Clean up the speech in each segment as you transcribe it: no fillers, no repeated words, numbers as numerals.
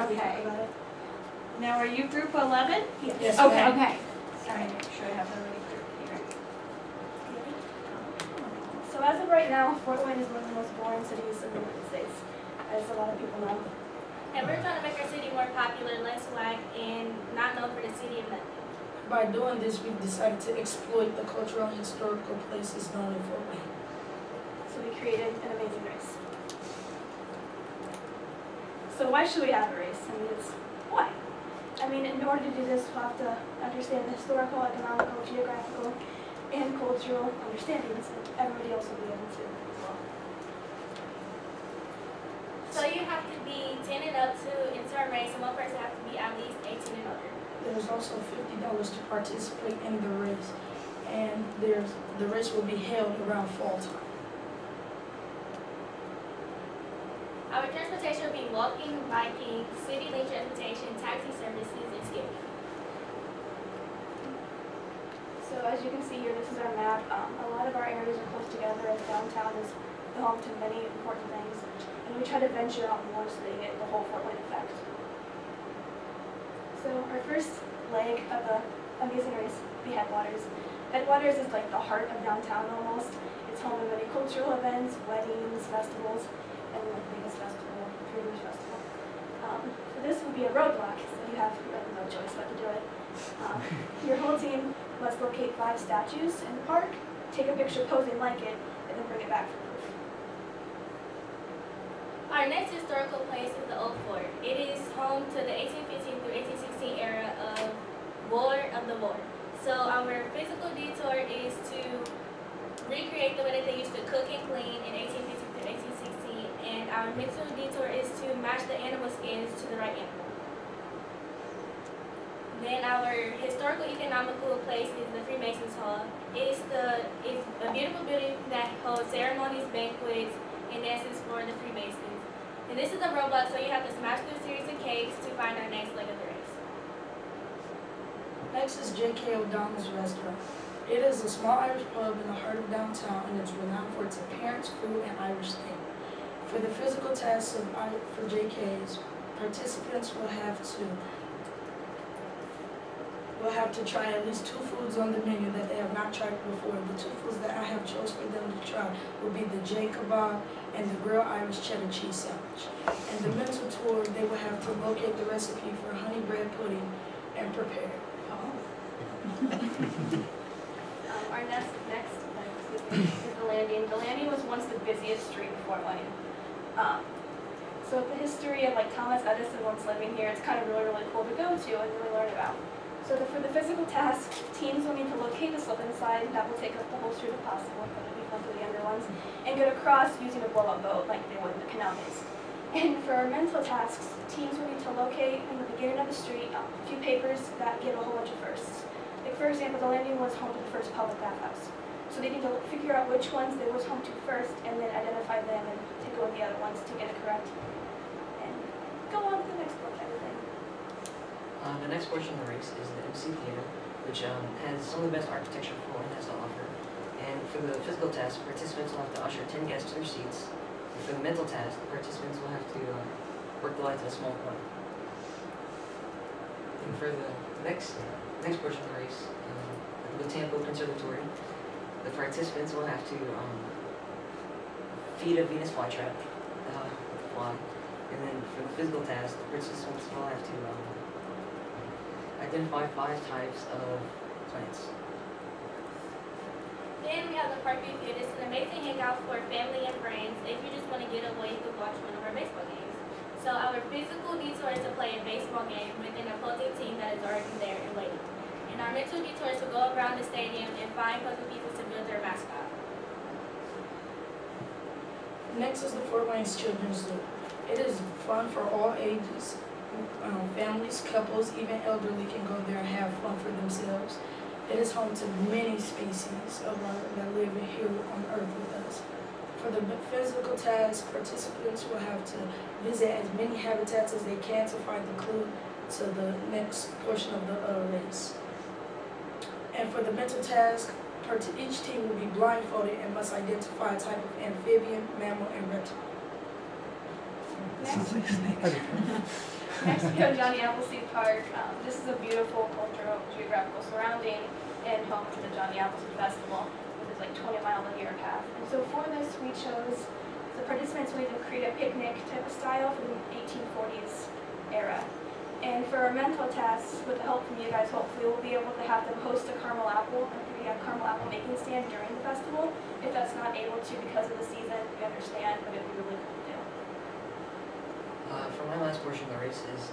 we talk Okay. about it. Now, are you group 11? Yes. Okay, ma'am. okay. Sorry, make sure I have the right group here. So as of right now, Fort Wayne is one of the most boring cities in the United States, as a lot of people know. And we're trying to make our city more popular, less swag, and not known for the city of nothing. By doing this, we've decided to exploit the cultural and historical places known in Fort Wayne. So we created an amazing race. So why should we have a race? I mean, it's why? I mean, in order to do this, we'll have to understand the historical, economical, geographical, and cultural understandings that everybody else will be able to as well. So you have to be 10 and up to enter a race, and one person has to be at least 18 and older. There's also $50 to participate in the race, and the race will be held around fall time. Our transportation will be walking, biking, city link transportation, taxi services, and skipping. So as you can see here, this is our map. A lot of our areas are close together, as downtown is the home to many important things. And we try to venture out more so they get the whole Fort Wayne effect. So our first leg of the amazing race will be Headwaters. Headwaters is like the heart of downtown almost. It's home to many cultural events, weddings, festivals, and the biggest festival, Freedom's Festival. So this will be a roadblock, so you have no choice but to do it. Your whole team must locate 5 statues in the park, take a picture posing like it, and then bring it back for proof. Our next historical place is the Old Fort. It is home to the 1815 through 1816 era of the war. So our physical detour is to recreate the way that they used to cook and clean in 1815 through 1816, and our mental detour is to match the animal skins to the right animal. Then our historical economical place is the Freemasons Hall. It's a beautiful building that holds ceremonies, banquets, and dances for the Freemasons. And this is a roadblock, so you have to smash through a series of caves to find our next leg of the race. Next is J.K. O'Donnell's Restaurant. It is a small Irish pub in the heart of downtown, and it's renowned for its appearance, food, and Irish theme. For the physical tasks for J.K.'s, participants will have to try at least 2 foods on the menu that they have not tried before. The 2 foods that I have chose for them to try will be the J kebab and the grilled Irish cheddar cheese sandwich. And the mental tour, they will have to locate the recipe for honey bread pudding and prepare it. Our next is the Landing. The Landing was once the busiest street in Fort Wayne. So the history of like Thomas Edison once living here, it's kind of really cool to go to and really learn about. So for the physical task, teams will need to locate the slip inside. That will take up the whole street if possible, but it'll be fun for the younger ones, and get across using a blow-up boat like they would in the canal days. And for our mental tasks, teams will need to locate in the beginning of the street a few papers that give a whole bunch of firsts. Like for example, the Landing was home to the first public bathhouse. So they need to figure out which ones they was home to first, and then identify them and take go with the other ones to get it correct. And go on to the next book, everything. The next portion of the race is the MC Theater, which has some of the best architecture Fort Wayne has to offer. And for the physical test, participants will have to usher 10 guests to their seats. And for the mental test, the participants will have to work the lights in a small corner. And for the next portion of the race, the Tampa Conservatory, the participants will have to feed a Venus flytrap with a fly. And then for the physical test, the participants will have to identify 5 types of plants. Then we have the Parkview Theater. It's an amazing hangout for family and friends. If you just want to get away, you can watch one of our baseball games. So our physical detour is to play a baseball game with an opposing team that is already there and waiting. And our mental detour is to go around the stadium and find puzzle pieces to build their mascot. Next is the Fort Wayne's Children's Zoo. It is fun for all ages. Families, couples, even elderly can go there and have fun for themselves. It is home to many species of that live here on Earth with us. For the physical task, participants will have to visit as many habitats as they can to find the clue to the next portion of the race. And for the mental task, each team will be blindfolded and must identify a type of amphibian, mammal, and reptile. Sounds like snakes. Next we have Johnny Appleseed Park. This is a beautiful cultural geographical surrounding and home to the Johnny Appleseed Festival, which is like 20 miles a year path. And so for this we chose, the participants wanted to create a picnic type of style from the 1840s era. And for our mental tasks, with the help from you guys, hopefully we'll be able to have them host a caramel apple making stand during the festival. If that's not able to because of the season, we understand, but it'd be really cool to do. For my last portion of the race is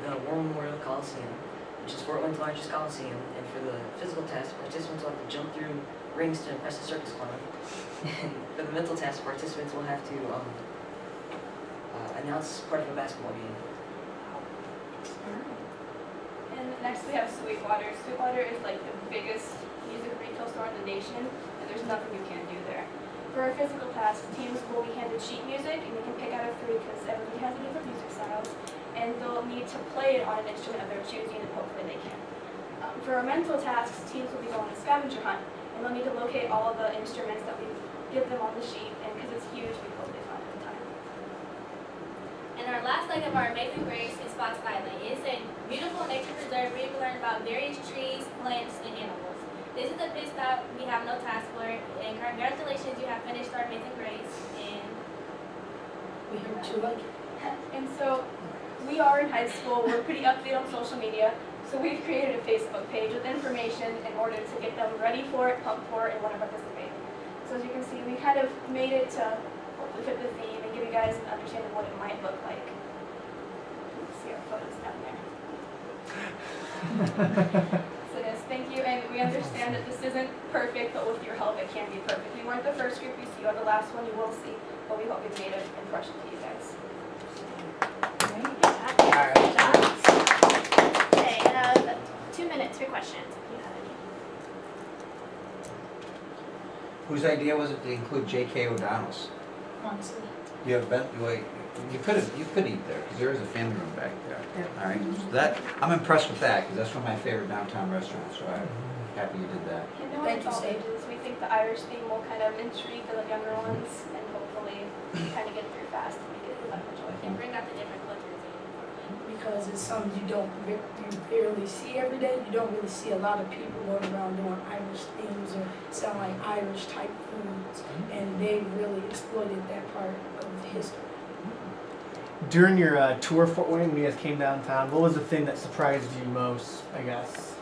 the War Memorial Coliseum, which is Fort Wayne's largest coliseum. And for the physical test, participants will have to jump through rings to impress the circus clown. And for the mental test, participants will have to announce part of a basketball game. And next we have Sweetwater. Sweetwater is like the biggest music retail store in the nation, and there's nothing you can't do there. For our physical tasks, teams will be handed sheet music, and they can pick out of 3 because everybody has different music styles, and they'll need to play it on an instrument of their choosing, and hopefully they can. For our mental tasks, teams will be going on a scavenger hunt, and they'll need to locate all of the instruments that we give them on the sheet, and because it's huge, we hope they find it in time. And our last leg of our Amazing Grace is Fox Island. It's a beautiful nature preserve where you can learn about various trees, plants, and animals. This is a pit stop. We have no task for it. And congratulations, you have finished our Amazing Grace. And We heard you like it. And so we are in high school. We're pretty updated on social media. So we've created a Facebook page with information in order to get them ready for it, pumped for it, and want to participate. So as you can see, we kind of made it to hopefully fit the theme and give you guys an understanding of what it might look like. You can see our photos down there. So yes, thank you. And we understand that this isn't perfect, but with your help, it can be perfect. We weren't the first group you see, or the last one you will see, but we hope we've made an impression to you guys. Okay, 2 minutes for questions, if you have any. Whose idea was it to include J.K. O'Donnell's? Honestly. You have been, wait, you could eat there, because there is a family room back there. All right, so that, I'm impressed with that, because that's one of my favorite downtown restaurants, so I'm happy you did that. You know, Thank it's you, all Sam. ages. We think the Irish theme will kind of intrigue the younger ones and hopefully kind of get through fast and make it a lot more and joyful. bring out the different cultures in Portland. Because it's something you barely see every day. You don't really see a lot of people going around doing Irish themes or sound like Irish type foods. And they really exploited that part of history. During your tour of Fort Wayne, when you guys came downtown, what was the thing that surprised you most, I guess?